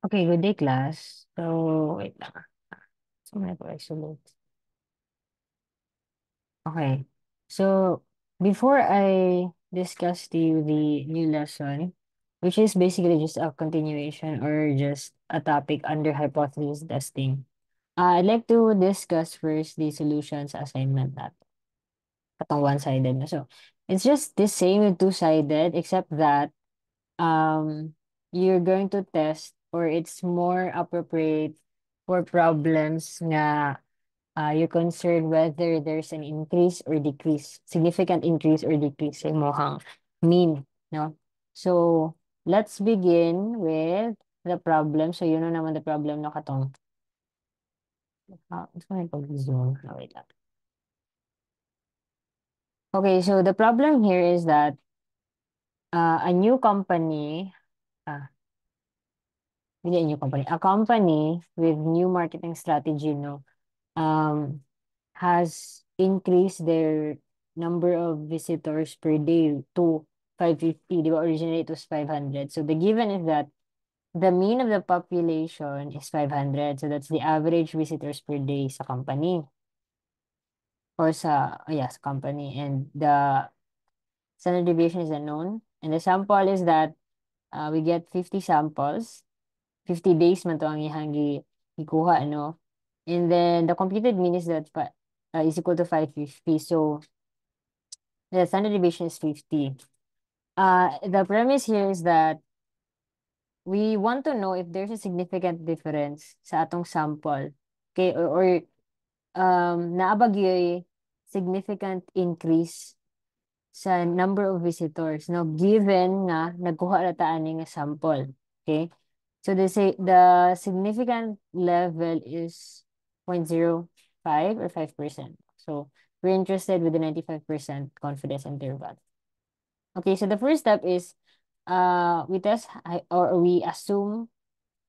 Okay, good day, class. So, wait lang. So, may isolate. Okay. So, before I discuss to you the new lesson, which is basically just a continuation or just a topic under hypothesis testing, I'd like to discuss first the solutions assignment natin. Katong one-sided na. So, it's just the same with two-sided, except that you're going to test or it's more appropriate for problems nga you're concerned whether there's an increase or decrease, significant increase or decrease sa imong mean, no? So, let's begin with the problem. So, yun na naman the problem no katong. Ito na pag-zoom. Wait lang. Okay, so the problem here is that a new company, ah, hindi a new company, a company with new marketing strategy, no, um, has increased their number of visitors per day to 550. Di ba? Originally, it was 500. So the given is that the mean of the population is 500. So that's the average visitors per day sa company or sa company. And the standard deviation is unknown. And the sample is that we get 50 samples. 50 days man to ang ihang ikuha, no? And then the computed mean is that is equal to 550. So the standard deviation is 50. The premise here is that we want to know if there's a significant difference sa atong sample. Okay, or naabag yoy significant increase sa number of visitors, no? Given nga nagkuha na ta ani nga sample. Okay? So the significant level is 0.05 or 5%. So we're interested with the 95% confidence interval. Okay, so the first step is we test or we assume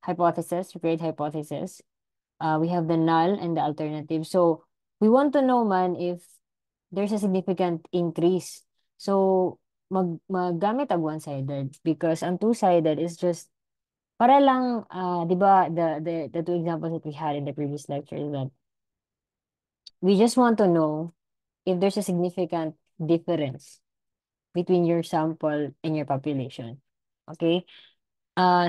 hypothesis, we create hypothesis. We have the null and the alternative. So we want to know man if there's a significant increase. So maggamit ag one-sided because ang two-sided is just para lang 'di ba the two examples that we had in the previous lecture is that we just want to know if there's a significant difference between your sample and your population. Okay?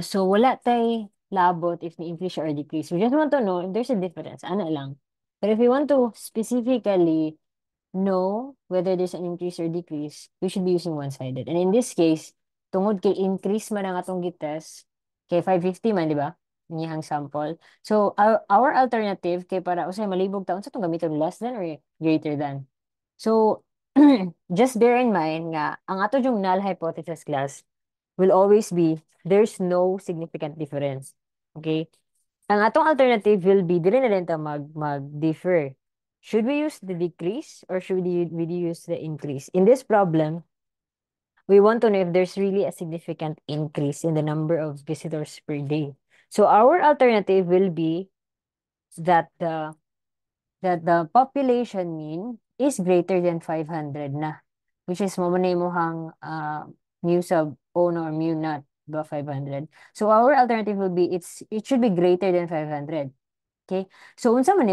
So wala tay labot if ni-increase or decrease. We just want to know if there's a difference. Ano lang. But if we want to specifically know whether there's an increase or decrease, we should be using one-sided. And in this case, tungod kay increase man ang atong gitest, kay 550 man, di ba? Niyang sample. So, our alternative, kay para usay malibog taon sa itong gamiton less than or greater than. So, just bear in mind nga, ang ato yung null hypothesis class will always be, there's no significant difference. Okay? Ang atong alternative will be, dili na din ta mag-differ. Should we use the decrease or should we use the increase? In this problem, we want to know if there's really a significant increase in the number of visitors per day. So our alternative will be that the population mean is greater than 500 na, which is mo na imong mu sub O no or mu not ba 500. So our alternative will be it should be greater than 500. Okay? So unsa man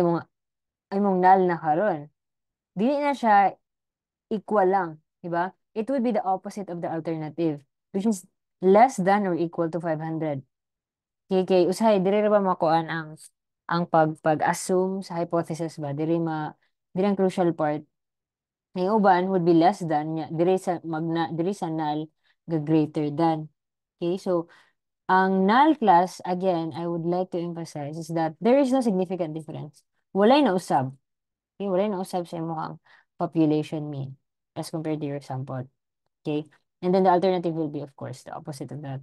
imong null na karon? Dili na siya equal lang, di ba? It would be the opposite of the alternative, which is less than or equal to 500. Okay, usahay diri ra ba makuan ang pag-assume sa hypothesis ba diri ang crucial part. Ang uban would be less than nya diri sa null ga greater than. Okay, so ang null class again I would like to emphasize is that there is no significant difference. Walay na usab. Okay, walay na usab sa imong population mean as compared to your sample. Okay, and then the alternative will be of course the opposite of that.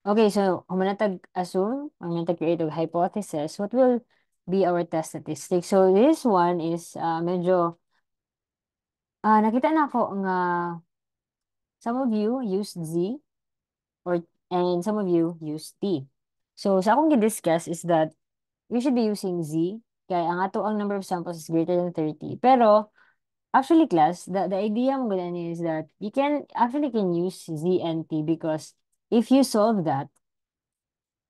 Okay, so humanatag assume, humanatag create a hypothesis, what will be our test statistics? So this one is medyo nakita na ako nga some of you used Z or and some of you use T. So sa akong gi-discuss is that we should be using Z kaya ang ato ang number of samples is greater than 30. Pero actually class, the idea mo ganun is that you can use Z and T because if you solve that,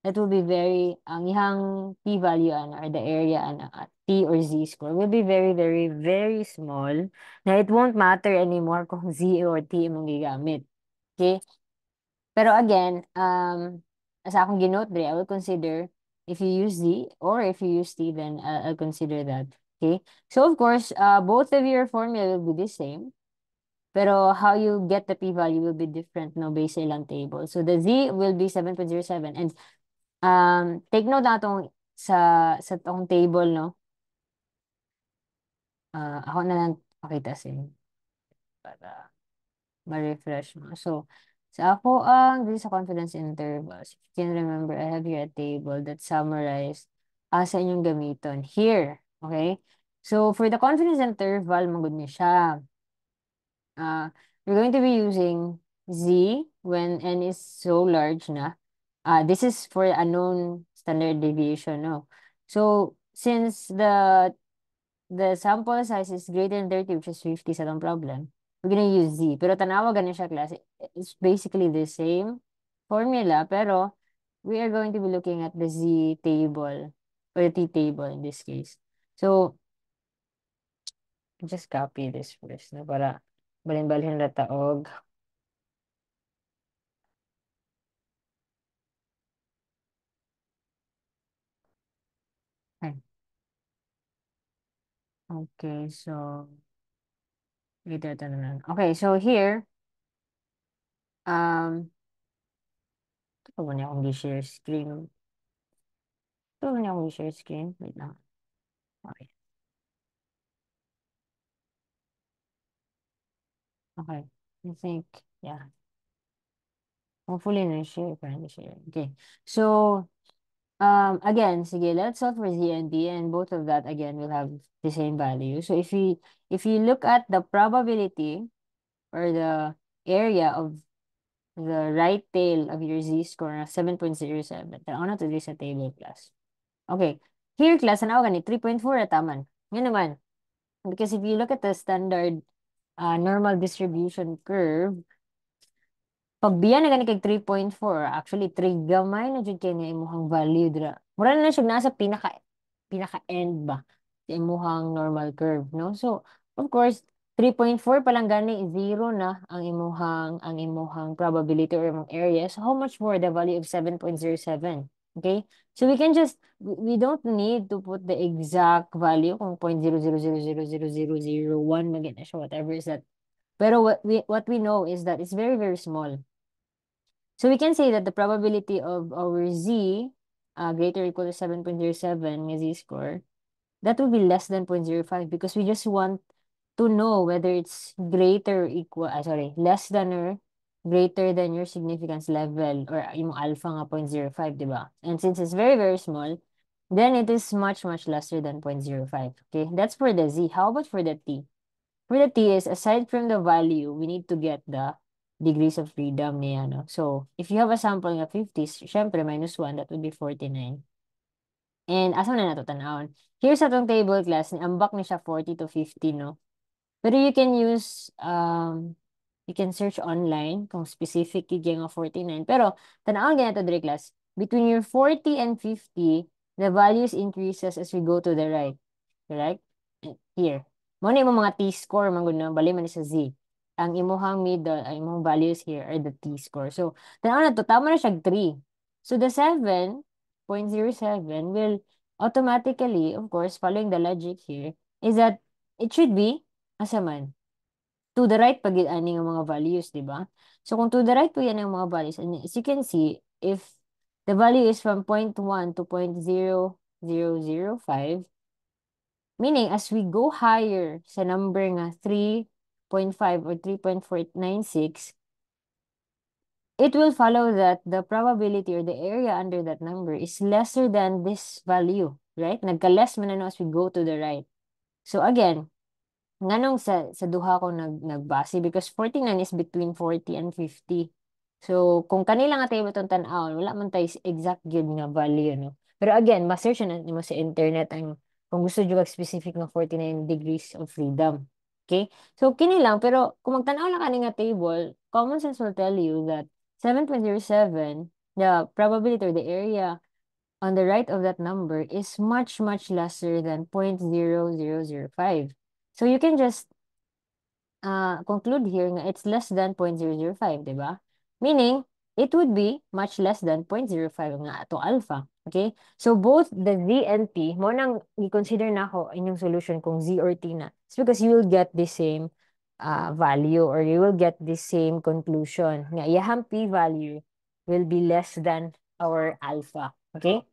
that will be very, ang ihang p-value or the area t or z-score will be very, very, very small na it won't matter anymore kung z or t mong gigamit. Okay? Pero again, sa akong ginote dre, I will consider if you use z or if you use t, then I'll consider that. Okay? So of course, both of your formula will be the same. Pero how you get the p-value will be different no based sa ilang table. So the z will be 7.07 and take note na itong sa tong table, no? Ako na lang pakita sa inyo para ma-refresh mo. So, sa ako this is a confidence intervals. If you can remember, I have here a table that summarized sa inyong gamiton here. Okay? So, for the confidence interval, magod niya siya. We're going to be using z when n is so large na. This is for a known standard deviation, no? So, since the sample size is greater than 30, which is 50 sa itong problem, we're gonna use z. Pero tanawa ganun siya klase. It's basically the same formula, pero we are going to be looking at the z table or the t table in this case. So, just copy this first, no? Para balhin-balhin na taog. Ay, okay, so ito na lang. Okay, so here, ito ba niya akong i-share screen? Ito ba niya akong i-share screen? Wait lang. Okay. Okay. I think, yeah. Hopefully, na-share. Parang share. Okay. So, again, sige, let's solve for z and d, and both of that, again, will have the same value. So, if you look at the probability or the area of the right tail of your z-score na 7.07, tanaw na to dito sa table class. Okay. Here, class, tanaw gani, 3.4 ataman. Ngayon naman, because if you look at the standard normal distribution curve, pag biya na gani kay 3.4, actually 3 gamay na jud kay nga imong value dira. Mura na siya nasa pinaka end ba sa imong normal curve, no? So, of course, 3.4 pa lang gani zero na ang imong probability or imong area. So, how much more the value of 7.07? Okay? So, we don't need to put the exact value kung 0.000000001 magin na siya, whatever is that. Pero what we know is that it's very, very small. So we can say that the probability of our z greater or equal to 7.07 nga z-score, that will be less than 0.05 because we just want to know whether it's greater or equal, less than or greater than your significance level or yung alpha nga 0.05, di ba? And since it's very, very small, then it is much, much lesser than 0.05. Okay, that's for the z. How about for the t? For the T is, aside from the value, we need to get the degrees of freedom niya, no? So, if you have a sample nga 50, syempre, minus 1, that would be 49. And asa na nato tanawon? Here's atong table class, ni ambak ni siya 40 to 50, no? Pero you can search online kung specific yung nga 49. Pero, tanawon ganito, dire class. Between your 40 and 50, the values increases as we go to the right. Correct? Here. Mo na imong mga t-score man na bali man ni sa z. Ang imuhang middle, ang imong values here are the t-score. So, tanaw na to, tama na siya 3. So, the 7.07 will automatically, of course, following the logic here, is that it should be, asa man, to the right pag ani nga mga values, di ba? So, kung to the right po yan ang mga values, and as you can see, if the value is from 0.1 to 0.0005, meaning, as we go higher sa number nga 3.5 or 3.496, it will follow that the probability or the area under that number is lesser than this value, right? Nagka-less man ano as we go to the right. So again, nganong sa duha ko nagbase because 49 is between 40 and 50. So, kung kanila nga tayo itong tan-awon, wala man tayo exact yun nga value, no? Pero again, ma-search na mo sa internet ang kung gusto nyo specific nga 49 degrees of freedom. Okay? So, kini lang, pero kung magtanaw lang ka nga table, common sense will tell you that 7.07 the probability or the area on the right of that number is much, much lesser than 0.0005. So you can just conclude here nga it's less than 0.005, di ba? Meaning, it would be much less than 0.05 nga atong alpha. Okay? So, both the Z and T, mo nang i-consider na ako inyong solution kung Z or T na. It's because you will get the same value or you will get the same conclusion. Nga, iyahang P value will be less than our alpha. Okay?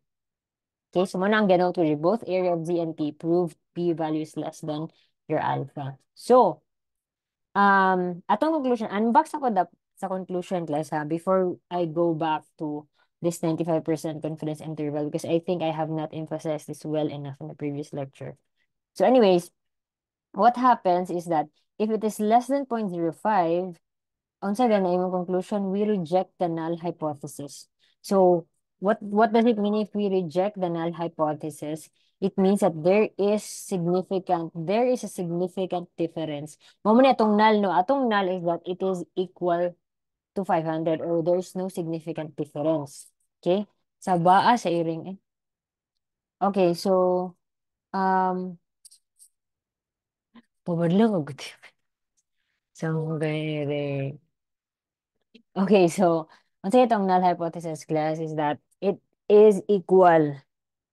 Okay, so mo nang ganun to both area of Z and T prove P value is less than your alpha. So, atong conclusion, unbox ako sa conclusion class ha, before I go back to this 95% confidence interval because I think I have not emphasized this well enough in the previous lecture. So anyways, what happens is that if it is less than 0.05, unsa na imong conclusion, we reject the null hypothesis. So, what does it mean if we reject the null hypothesis? It means that there is a significant difference. Mo man atong null no, atong null is that it is equal to 500 or there's no significant difference. Okay? Sa baa sa iring eh. Okay, so pabadlang og so gay. Okay, so ang say itong null hypothesis class is that it is equal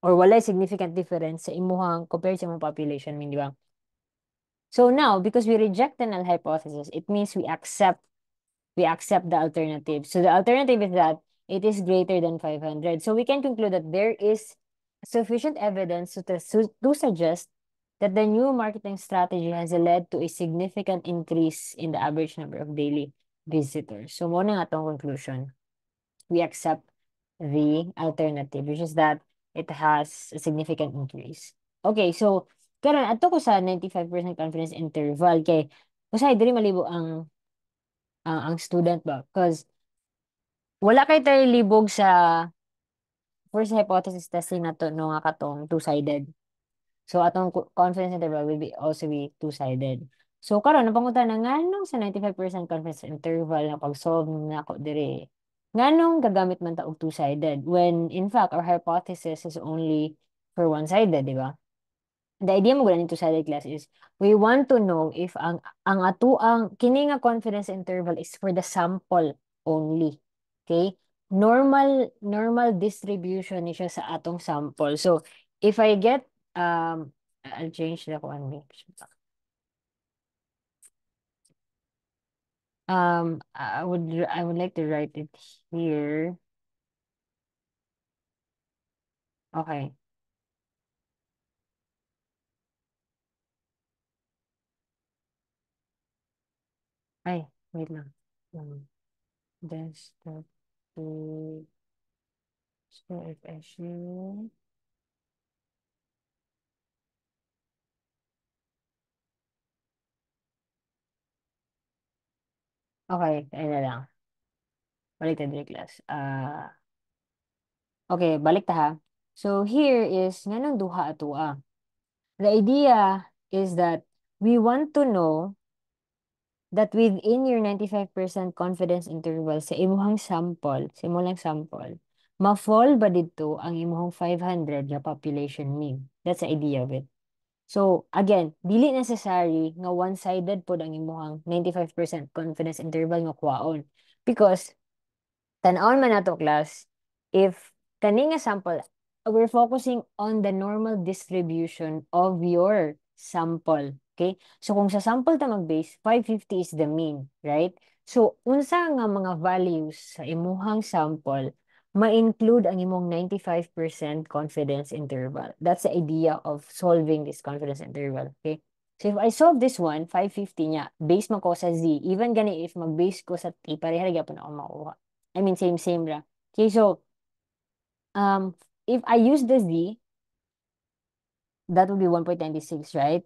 or walay significant difference sa imuhang compared sa imong population, di ba? So now, because we reject the null hypothesis, it means we accept the alternative. So the alternative is that it is greater than 500. So we can conclude that there is sufficient evidence to suggest that the new marketing strategy has led to a significant increase in the average number of daily visitors. So mo na nga tong conclusion. We accept the alternative, which is that it has a significant increase. Okay, so karon adto ko sa 95% confidence interval kay usay diri malibo ang student ba because wala kay tayo libog sa first hypothesis testing na to no nga katong two-sided. So atong confidence interval will also be two-sided. So karon napangutan na nganong sa 95% confidence interval na pag-solve nako diri. Nganong gagamit man ta og two-sided when in fact our hypothesis is only for one-sided, di ba? The idea mo gula two-sided class is we want to know if ang atuang kini nga confidence interval is for the sample only. Okay? Normal distribution ni siya sa atong sample. So if I get I'll change the one name. I would like to write it here. Okay. Ay, wait lang. Desktop to so issue. Okay, ayun na lang. Balik tayo dito, class. Okay, balik ta ha. So here is nganong duha ato ah. The idea is that we want to know that within your 95% confidence interval sa imuhang sample, sa imuhang sample, ma-fall ba dito ang imuhang 500 na population mean? That's the idea of it. So, again, dili necessary nga one-sided pod ang imuhang 95% confidence interval nga kuwaon. Because tan-awon man nato class, if kani nga sample, we're focusing on the normal distribution of your sample. Okay? So kung sa sample ta mag-base, 550 is the mean, right? So unsa nga mga values sa imuhang sample ma-include ang imong 95% confidence interval. That's the idea of solving this confidence interval. Okay? So if I solve this one, 550 niya, base man ko sa Z, even gani if mag-base ko sa T, pareha gyapon ako makuha. I mean, same ra. Okay, so, if I use the Z, that would be 1.96, right?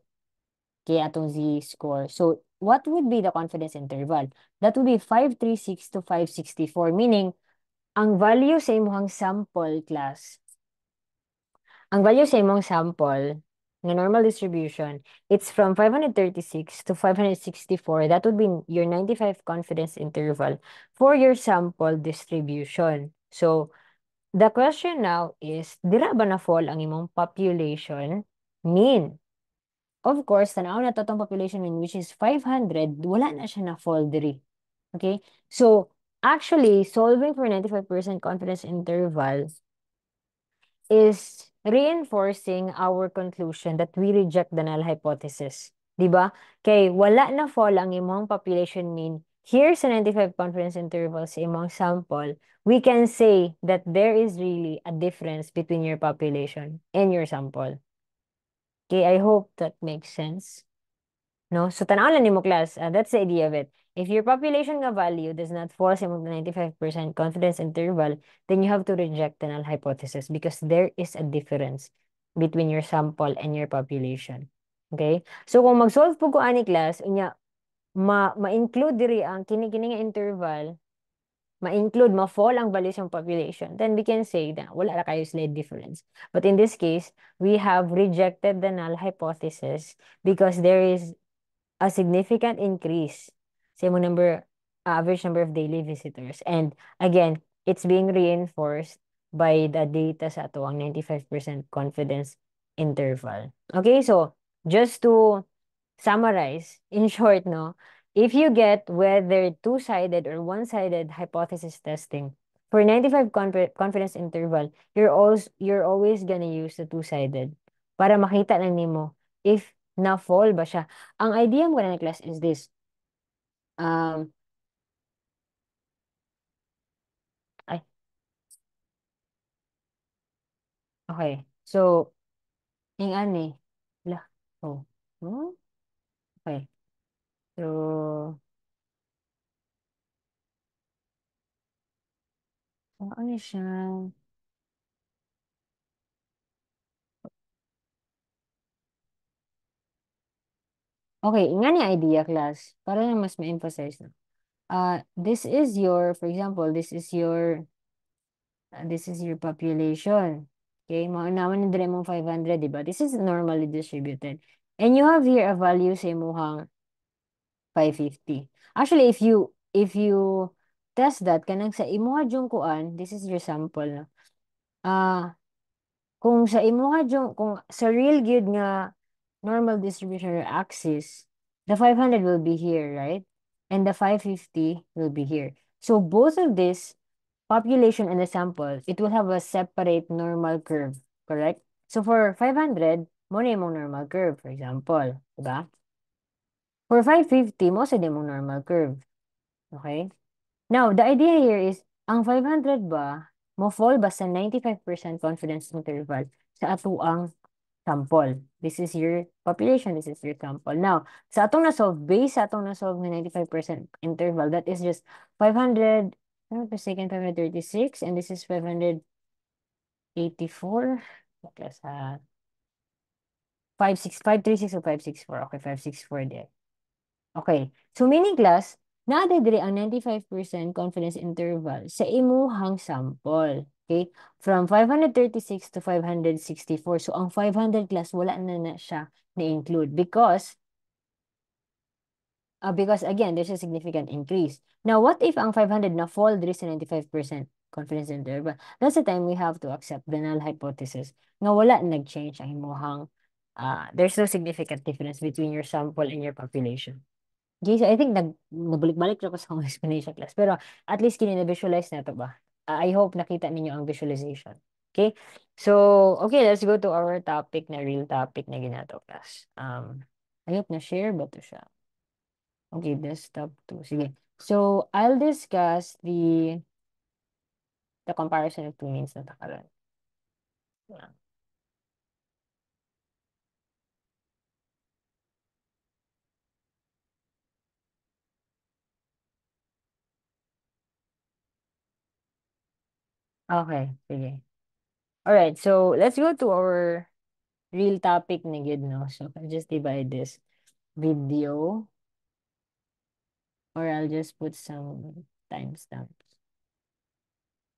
Okay, atong Z score. So, what would be the confidence interval? That would be 536 to 564, meaning, ang value sa imong sample class, ang value sa imong sample, nga normal distribution, it's from 536 to 564. That would be your 95 confidence interval for your sample distribution. So, the question now is, dira ba na fall ang imong population mean? Of course, tanaw na to tong population mean which is 500, wala na siya na fall diri. Okay? So, actually, solving for 95% confidence interval is reinforcing our conclusion that we reject the null hypothesis. 'Di ba? Kay wala na fall ang imong population mean. Here's a 95 confidence interval sa imong sample. We can say that there is really a difference between your population and your sample. Okay, I hope that makes sense. No? So, tanaw lang nimo class. That's the idea of it. If your population nga value does not fall sa imong 95% confidence interval, then you have to reject the null hypothesis because there is a difference between your sample and your population. Okay? So, kung mag-solve po ko ani class, unya, ma-include diri ang kini-kini nga interval, ma-include, ma-fall ang values ng population, then we can say na wala na kayo slight difference. But in this case, we have rejected the null hypothesis because there is a significant increase sa imong average number of daily visitors. And again, it's being reinforced by the data sa ato ang 95% confidence interval. Okay, so just to summarize, in short, no, if you get whether two-sided or one-sided hypothesis testing, for 95 confidence interval, you're always gonna use the two-sided para makita na nimo if na-fall ba siya. Ang idea mo na class is this. Um, ay, okay. So, yung ani, la, oh, hmm? Okay. So, ano siya? Okay, nga ni idea class. Para na mas ma-emphasize na. This is your, for example, this is your population. Okay, mga naman yung dire mong 500, di ba? This is normally distributed. And you have here a value sa imuhang 550. Actually, if you test that kanang sa imuha jung kuan, this is your sample no. Ah, kung sa imuha jung kung sa real gyud nga normal distribution or axis, the 500 will be here, right? And the 550 will be here. So both of this population and the sample, it will have a separate normal curve, correct? So for 500, mo na yung normal curve, for example, diba? For 550, mo sa mong normal curve. Okay? Now, the idea here is, ang 500 ba, mo fall ba sa 95% confidence interval sa atuang sample. This is your population, this is your sample. Now, sa atong na-solve, based sa atong na-solve ng 95% interval, that is just 500, per second, 536, and this is 584. Plus, 536 or 564. Okay, 564 there. Okay. So, meaning class, nadadiri ang 95% confidence interval sa imuhang sample. Okay? From 536 to 564. So, ang 500 class, wala na siya na-include because again, there's a significant increase. Now, what if ang 500 na fall diri sa 95% confidence interval? That's the time we have to accept the null hypothesis nga wala nag-change ang imuhang there's no significant difference between your sample and your population. Okay, so I think nabalik-balik na ko sa akong explanation class. Pero at least kini na-visualize na to ba? I hope nakita ninyo ang visualization. Okay? So, okay, let's go to our topic na real topic na ginato class. I hope na-share ba to siya? Okay, desktop 2. Sige. So, I'll discuss the comparison of two means na takalan. Yeah. Okay, sige. Alright, so let's go to our real topic na gid, no? So, I'll just divide this video or I'll just put some timestamps.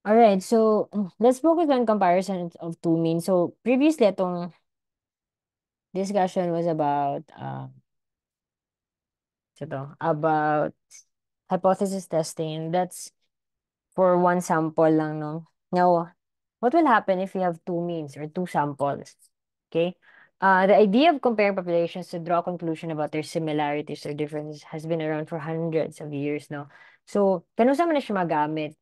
Alright, so let's focus on comparison of two means. So, previously, itong discussion was about about hypothesis testing. And that's for one sample lang, no? Now, what will happen if you have two means or two samples? Okay. The idea of comparing populations to draw a conclusion about their similarities or differences has been around for hundreds of years now. So, kanusa man na siya magamit.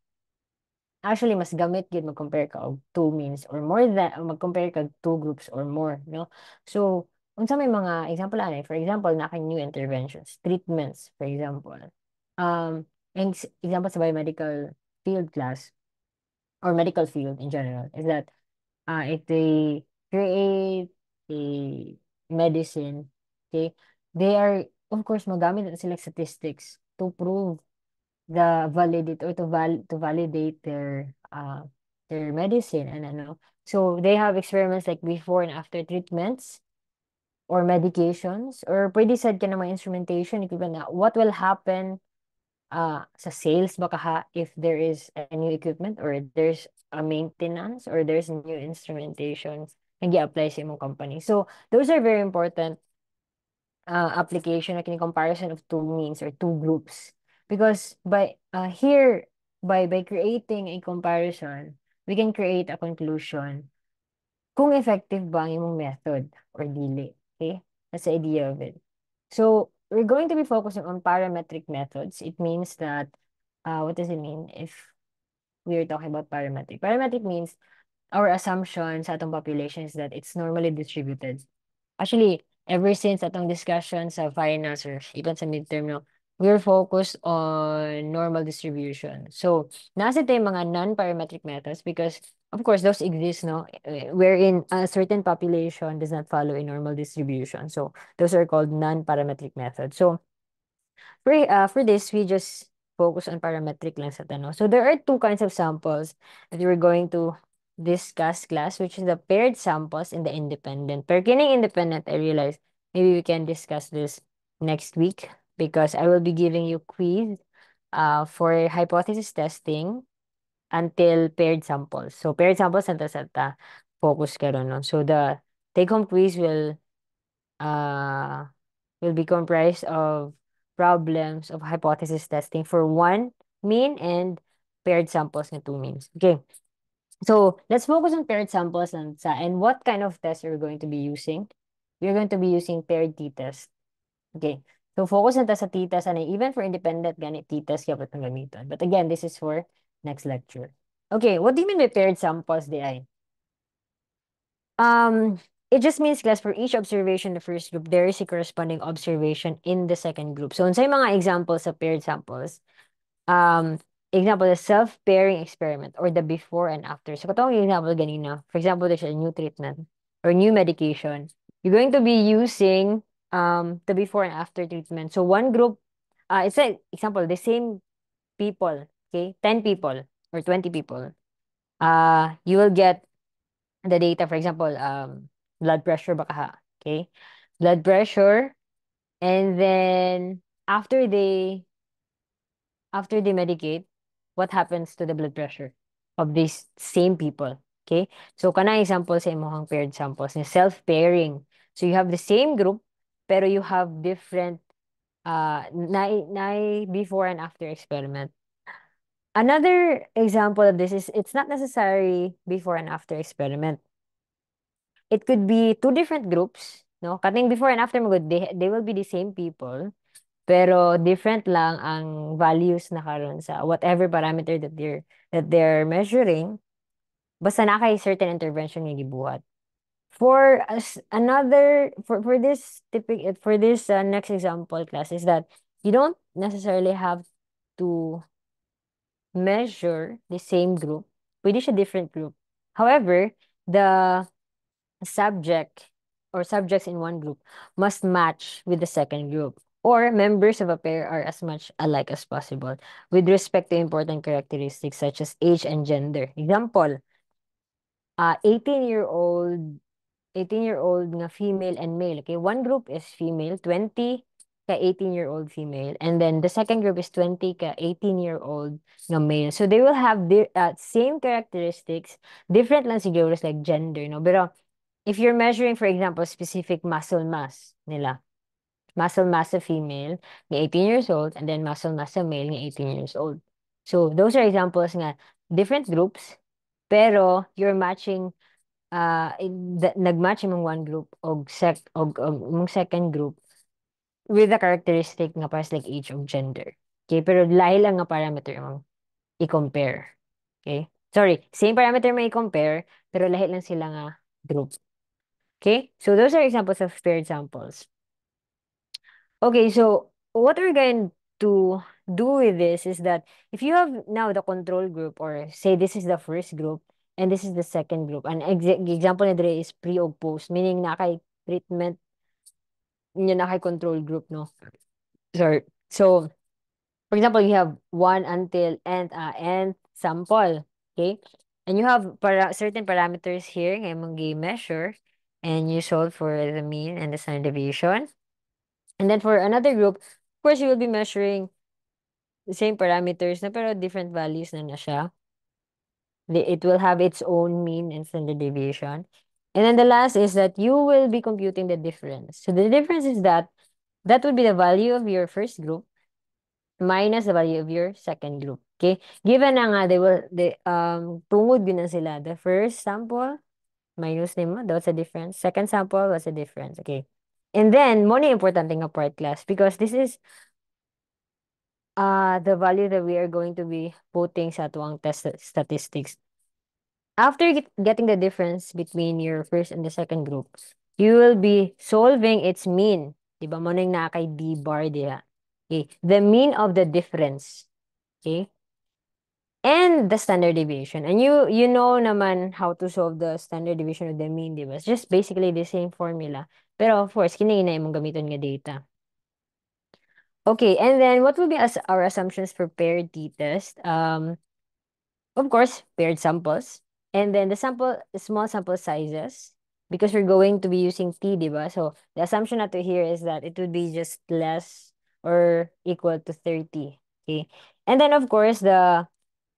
Actually, mas gamit gid mag-compare ka og two means or more than mag-compare ka og two groups or more, no? So, unsa may mga example ani? For example, na kay new interventions, treatments, for example. Example sa biomedical field class or medical field in general is that if they create a medicine, okay, they are, of course, magamit na sila statistics to prove the validity or to validate their medicine and ano. So they have experiments like before and after treatments or medications or pwede sad ka na mga instrumentation equipment na what will happen sa sales baka ha if there is a new equipment or there's a maintenance or there's new instrumentation na gi-apply sa imong company. So those are very important application like in comparison of two means or two groups because by creating a comparison we can create a conclusion kung effective ba ang imong method or dili. Okay, that's the idea of it. So we're going to be focusing on parametric methods. It means that what does it mean if we're talking about parametric means our assumption sa atong population is that it's normally distributed. Actually, ever since atong discussion sa finals or even sa midterm, no, we're focused on normal distribution. So, nasa tayong mga non-parametric methods because, of course, those exist, no, wherein a certain population does not follow a normal distribution. So, those are called non-parametric methods. So, for this, we just focus on parametric lang sa tanong. So there are two kinds of samples that we're going to discuss class, which is the paired samples and the independent. Pero kining independent, I realize maybe we can discuss this next week because I will be giving you quiz for hypothesis testing until paired samples. So paired samples santa focus ka ron, no? So the take-home quiz uh will be comprised of problems of hypothesis testing for one mean and paired samples na two means. Okay. So let's focus on paired samples and what kind of test are we going to be using? We're going to be using paired t-test. Okay. So focus na ta sa t-test and even for independent ganit t-test kaya itong gamiton. But again, this is for next lecture. Okay, what do you mean by paired samples, DI? Um, it just means class for each observation in the first group, there is a corresponding observation in the second group. So, unsay mga examples of paired samples? Um, example, the self-pairing experiment or the before and after. So, katong example ganina, for example, there's a new treatment or new medication. You're going to be using the before and after treatment. So, one group, it's like example, the same people, okay, 10 people or 20 people. You will get the data, for example, blood pressure baka ha, okay? Blood pressure, and then after they medicate, what happens to the blood pressure of these same people, okay? So kana example sa imong paired samples ni self-pairing. So you have the same group pero you have different na before and after experiment. Another example of this is it's not necessary before and after experiment. It could be two different groups, no? Kating before and after mo good, they will be the same people, pero different lang ang values na karon sa whatever parameter that they're measuring. Basta na kay certain intervention nga gibuhat. For as another for this next example class is that you don't necessarily have to measure the same group. Pwede siya different group. However, the subject or subjects in one group must match with the second group, or members of a pair are as much alike as possible with respect to important characteristics such as age and gender. Example, 18-year-old nga female and male. Okay, one group is female, 20 ka 18-year-old female, and then the second group is 20 ka 18-year-old nga male. So they will have the same characteristics, different lang siguro like gender, no? Pero if you're measuring, for example, specific muscle mass nila, muscle mass of female nga 18 years old and then muscle mass of male nga 18 years old. So those are examples nga different groups pero you're matching nagmatch imong one group og imong second group with the characteristic nga pares like age og gender. Okay, pero lahi lang nga parameter imong i-compare. Okay? Sorry, same parameter may i-compare, pero lahi lang sila nga group. Okay? So those are examples of paired samples. Okay, so what we're going to do with this is that if you have now the control group, or say this is the first group and this is the second group, an example na dire is pre or post, meaning na kay treatment niya na kay control group, no? Sorry. So, for example, you have 1 until nth sample, okay? And you have certain parameters here nga imong gi-measure, and you solve for the mean and the standard deviation. And then for another group, of course, you will be measuring the same parameters na pero different values na siya. It will have its own mean and standard deviation. And then the last is that you will be computing the difference. So the difference is that would be the value of your first group minus the value of your second group. Okay? Given na nga, tungod yun na sila. The first sample, minus nimo, that's a difference. Second sample, what's the difference? Okay. And then, mo na important thing apart class, because this is the value that we are going to be putting sa tuwang test statistics. After getting the difference between your first and the second group, you will be solving its mean. Diba mo nang nakay D bar diha. Okay. The mean of the difference. Okay. And the standard deviation. And you know naman how to solve the standard deviation of the mean, diba? It's just basically the same formula. Pero of course, kini na imong gamiton nga data. Okay, and then what will be our assumptions for paired t-test? Of course, paired samples. And then the small sample sizes, because we're going to be using t, diba? So the assumption nato here is that it would be just less or equal to 30. Okay. And then of course,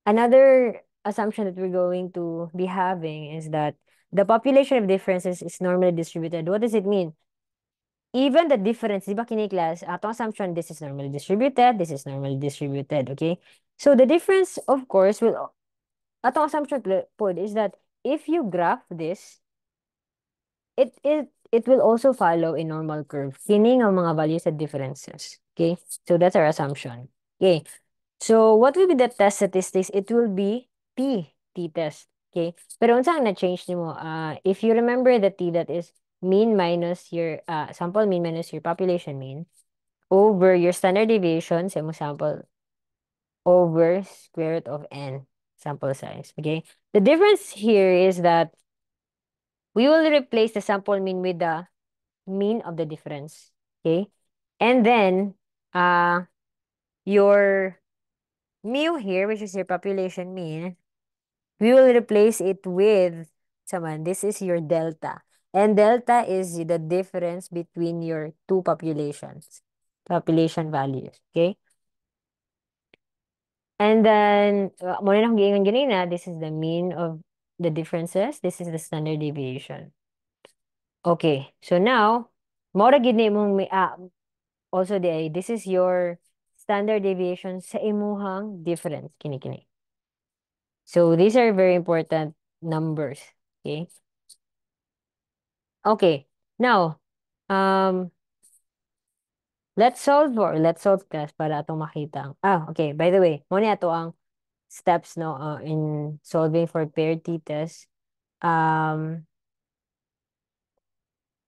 another assumption that we're going to be having is that the population of differences is normally distributed. What does it mean? Even the difference, di ba kini class, atong assumption, this is normally distributed, this is normally distributed, okay? So the difference, of course, atong assumption po is that if you graph this, it will also follow a normal curve. Kini nga mga values at differences, okay? So that's our assumption. Okay. So what will be the test statistics? It will be t-test, okay? Pero unsa ang na-change nimo? If you remember the t, that is mean minus your sample mean minus your population mean over your standard deviation sa imong sample over square root of n sample size, okay? The difference here is that we will replace the sample mean with the mean of the difference, okay? And then your mu here, which is your population mean, we will replace it with this is your delta. And delta is the difference between your two population values, okay? And then, muna na akong giingon ganina, this is the mean of the differences. This is the standard deviation. Okay, so now, mora gid ni imong also this is your standard deviation sa imuhang difference. Kini. So these are very important numbers. Okay. Okay. Now, let's solve class para atong makita. Okay. By the way, mo ni ato ang steps no in solving for paired t-test.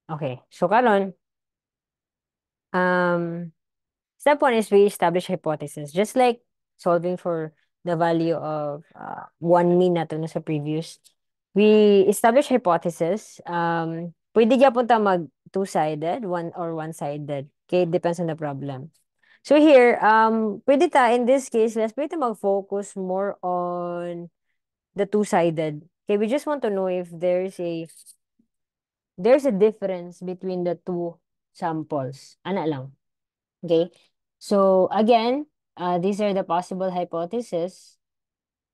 Okay. So karon, step one is we establish hypothesis. Just like solving for the value of 1 mean nato no sa previous. We establish hypothesis. Pwede gyapon ta mag two-sided, one-sided. Okay, depends on the problem. So here, pwede ta in this case, pwede mag-focus more on the two-sided. Okay, we just want to know if there's a difference between the two samples. Ana lang. Okay? So again, these are the possible hypotheses.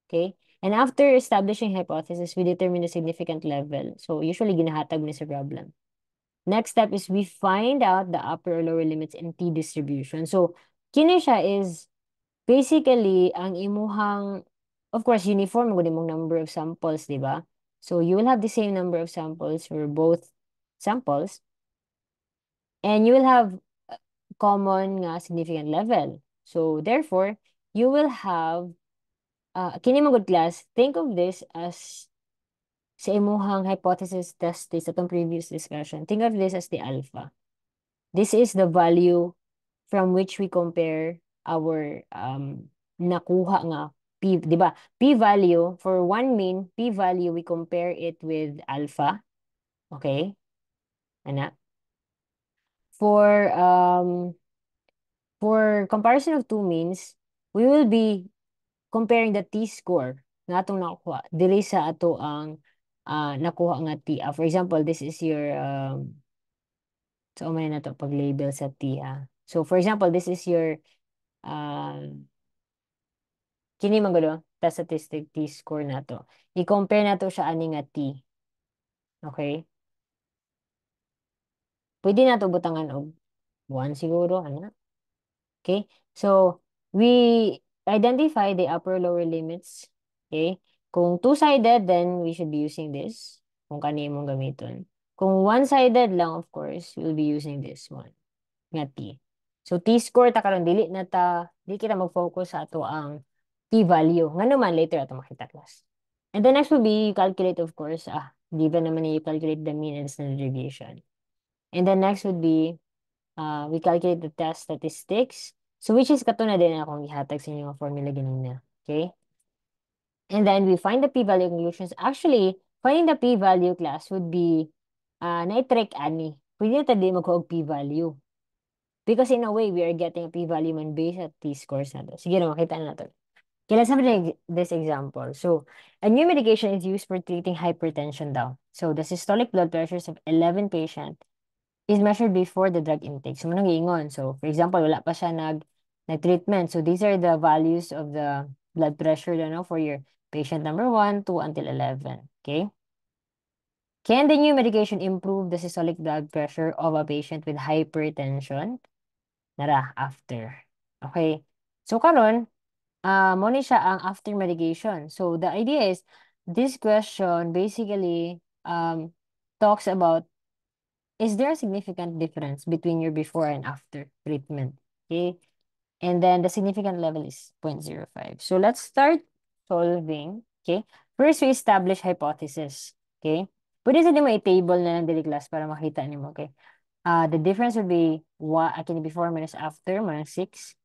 Okay? And after establishing hypothesis, we determine the significant level. So usually ginahatag ni sa problem. Next step is we find out the upper or lower limits in t distribution. So kini siya is basically ang imuhang of course, uniform gud imong number of samples, di ba? So you will have the same number of samples for both samples, and you will have common nga significant level. So therefore, you will have kini mo good class, think of this as sa imuhang hypothesis test sa itong previous discussion. Think of this as the alpha. This is the value from which we compare our nakuha nga p, di ba? P value for one mean, P value we compare it with alpha. Okay? Ana. For comparison of two means, we will be comparing the t-score nga atong nakuha diri sa ato ang nakuha nga t. For example, this is your so man na to pag-label sa t. So for example, this is your kini man gulo ta statistic t-score na to. I-compare na to siya ani nga t. Okay? Pwede na to butangan og 1 siguro ana. Okay? So we identify the upper lower limits. Okay? Kung two-sided, then we should be using this. Kung kani mong gamiton. Kung one-sided lang, of course, we'll be using this one. Nga T. So, T-score ta karon di kita mag-focus sa ato ang T-value. Nga naman, later ato makita class. And the next will be calculate, of course. Given naman you calculate the mean and standard deviation. And the next would be, we calculate the test statistics. So, which is kato na din akong ihatag sa inyo ang formula ganina. Okay? And then we find the p-value conclusions. Actually, finding the p-value class would be na-trick ani. Pwede na tayo magkuha og p-value. Because in a way, we are getting a p-value man based at t-scores na to. Sige na, makita na to. Okay, let's have this example. So, a new medication is used for treating hypertension daw. So, the systolic blood pressures of 11 patients is measured before the drug intake. So, manong giingon. So, for example, wala pa siya nag-treatment. So, these are the values of the blood pressure for your patient number 1, 2, until 11. Okay? Can the new medication improve the systolic blood pressure of a patient with hypertension? Nara, after. Okay. So, karon, mo ni siya ang after medication. So, the idea is, this question basically talks about, is there a significant difference between your before and after treatment? Okay. And then the significant level is 0.05. So, let's start solving. Okay. First, we establish hypothesis. Okay. Pwede sa di mo i-table na lang dili class para makita nimo. Okay. The difference would be kini before minus after, minus 6.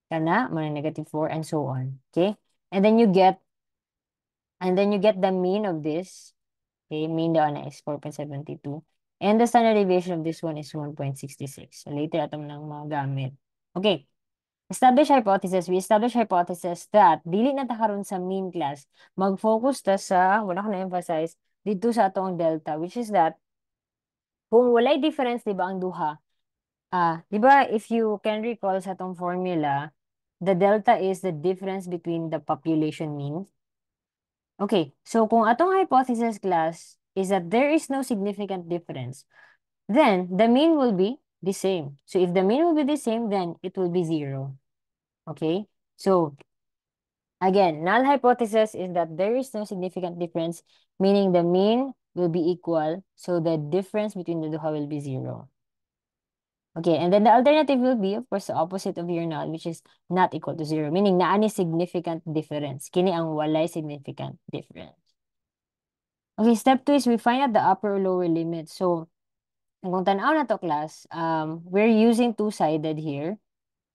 Kana, minus negative 4, and so on. Okay? And then you get the mean of this. Okay, mean daw na is 4.72. And the standard deviation of this one is 1.66. So later atom nang mga gamit. Okay. Establish hypothesis. We establish hypothesis that dili na ta karon sa mean class. Mag-focus ta sa, wala ko na-emphasize, dito sa atong delta, which is that kung walay difference, di ba, ang duha, di ba, if you can recall sa itong formula, the delta is the difference between the population mean. Okay, so kung atong hypothesis class is that there is no significant difference, then the mean will be the same. So if the mean will be the same, then it will be 0. Okay, so again, null hypothesis is that there is no significant difference, meaning the mean will be equal, so the difference between the duha will be 0. Okay, and then the alternative will be, of course, the opposite of your null, which is not equal to 0, meaning naani significant difference. Kini ang walay significant difference. Okay, step 2 is we find out the upper or lower limit. So, kung tanaw na to class, we're using two-sided here.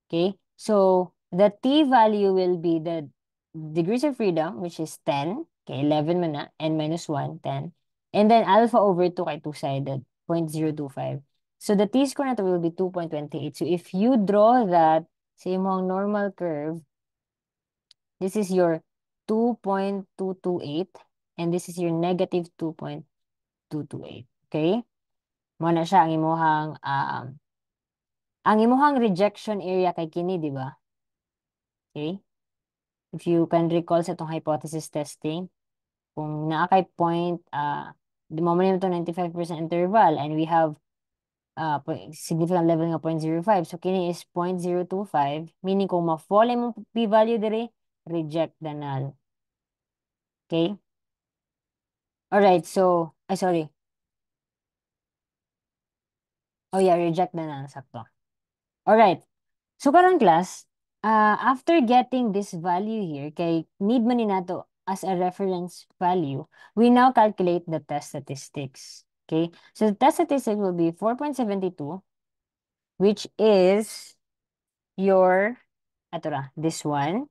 Okay, so the t value will be the degrees of freedom, which is 10. Okay, 11 man na, n minus 1, 10. And then alpha over 2 kay two-sided, 0.025. So the t-score na to will be 2.28. So if you draw that sa imong normal curve, this is your 2.228 and this is your negative 2.228. Okay? Mo na siya ang imuhang rejection area kay kini, di ba? Okay? If you can recall sa itong hypothesis testing, kung naa kay point, di mo man ito 95% interval and we have significant level nga 0.05. So, kini is 0.025, meaning kung ma-fall yung p-value dire, reject the null. Okay? Alright, so, sorry. Oh yeah, reject na lang, sakto. Alright, so karon class, after getting this value here, kay need man ni nato as a reference value, we now calculate the test statistics. Okay, so the test statistic will be 4.72, which is your, ato ra, this one,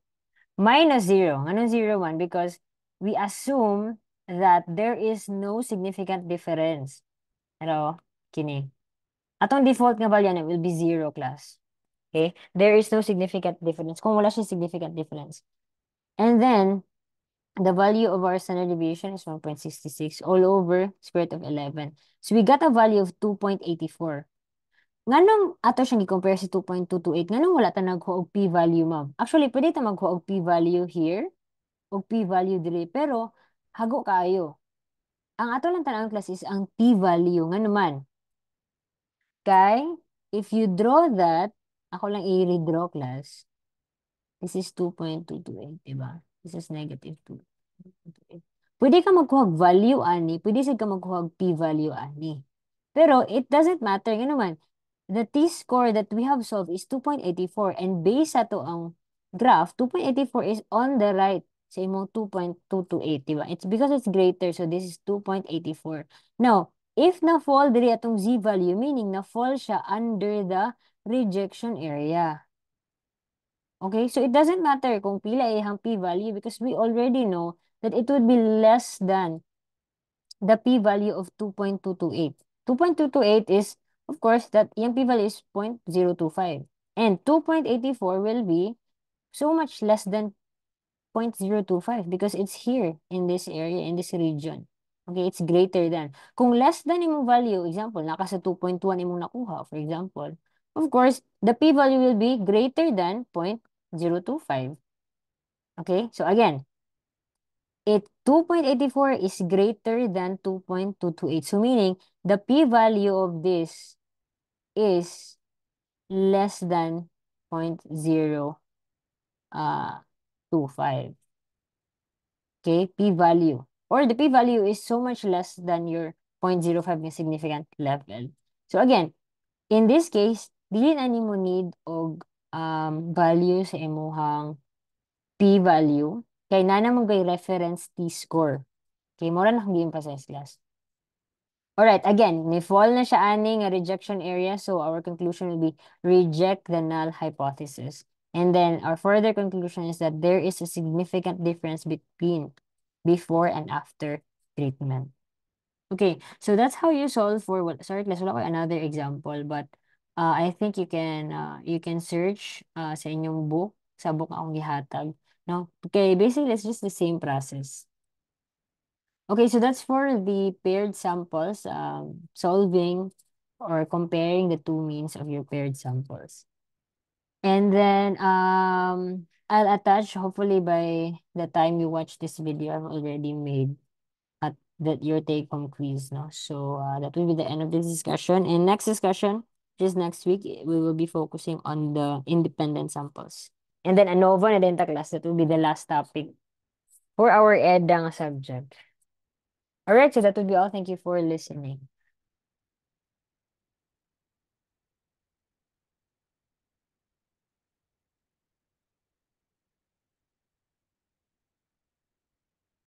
minus 0. Anong 0, 1? Because we assume that there is no significant difference. Pero, kini. Atong default nga value na will be 0 class. Okay? There is no significant difference. Kung wala siya significant difference. And then, the value of our standard deviation is 1.66 all over square root of 11. So, we got a value of 2.84. Nganong ato siyang i-compare si 2.228? Nganong wala ta nagkuha og p-value, ma'am? Actually, pwede ta magkuha og p-value here, og p-value diri, pero hago kaayo. Ang ato lang tanang class is ang p-value. Nga naman, kay, if you draw that, ako lang i-redraw class, this is 2.228, diba? This is negative 2.228. Pwede ka magkuha og value ani, pwede sig ka magkuha og p-value ani. Pero it doesn't matter. Nga naman, the t-score that we have solved is 2.84 and based sa to ang graph, 2.84 is on the right sa imong 2.228, diba? It's because it's greater, so this is 2.84. Now, if na-fall diri atong z-value, meaning na-fall siya under the rejection area. Okay, so it doesn't matter kung pila ihang p-value because we already know that it would be less than the p-value of 2.228. 2.228 is, of course, that yung p-value is 0.025. And 2.84 will be so much less than 0.025 because it's here in this area, in this region. Okay, it's greater than. Kung less than imong value, example, naka sa 2.1 imong nakuha, for example, of course, the p-value will be greater than 0.025. Okay, so again, 2.84 is greater than 2.228. So meaning, the p-value of this is less than 0.025. Okay, p-value. Or the p-value is so much less than your 0.05 na significant level. So again, in this case, dili na nimo need og value sa imuhang p-value kay nana mo gay reference t-score. Okay, mura na kong gi-emphasize class. Alright, again, ni-fall na siya ani nga rejection area, so our conclusion will be reject the null hypothesis. And then our further conclusion is that there is a significant difference between before and after treatment. Okay, so that's how you solve for what, sorry class, wala ko another example, but I think you can search sa inyong book, sa book na akong gihatag. No? Okay, basically it's just the same process. Okay, so that's for the paired samples, solving or comparing the two means of your paired samples. And then I'll attach, hopefully by the time you watch this video, I've already made that your take-home quiz, no? So that will be the end of this discussion. And next discussion, just next week, we will be focusing on the independent samples. And then ANOVA na denta class, that will be the last topic for our EDA subject. All right, so that would be all. Thank you for listening.